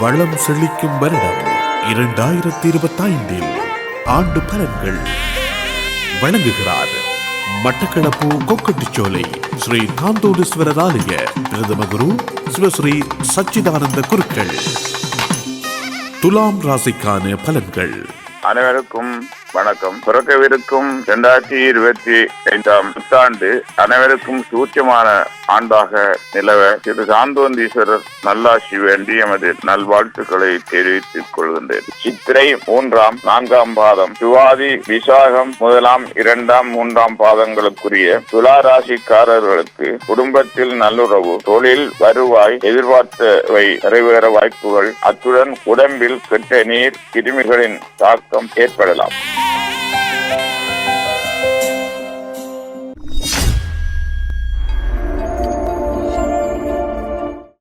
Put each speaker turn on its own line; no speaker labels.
வளம் செழிக்கும் வருடம் 2025 ஆண்டு பலன்கள் வழங்குகிறார் மட்டக்களப்பு கொக்கட்டிச்சோலை ஸ்ரீ காந்தோடீஸ்வரர் ஆலய பிரதம குரு சிவஸ்ரீ சச்சிதானந்த குருக்கள். துலாம் ராசிக்கான பலன்கள்.
அனைவருக்கும் வணக்கம். பிறக்கவிருக்கும் 2025ஆம் புத்தாண்டு அனைவருக்கும் சூட்சமான ஆண்டாக நிலவ திரு சாந்தோந்தீஸ்வரர் நல்லாசி வேண்டி எமது நல்வாழ்த்துக்களை தெரிவித்துக் கொள்கின்றேன். சித்திரை 3ஆம் 4ஆம் பாதம், சுவாதி விசாகம் 1ஆம் 2ஆம் 3ஆம் பாதங்களுக்குரிய துளாராசிக்காரர்களுக்கு குடும்பத்தில் நல்லுறவு, தொழில் வருவாய், எதிர்பார்த்தவை நிறைவேற வாய்ப்புகள், அத்துடன் உடம்பில் கெட்ட நீர் கிருமிகளின் தாக்கம் ஏற்படலாம்.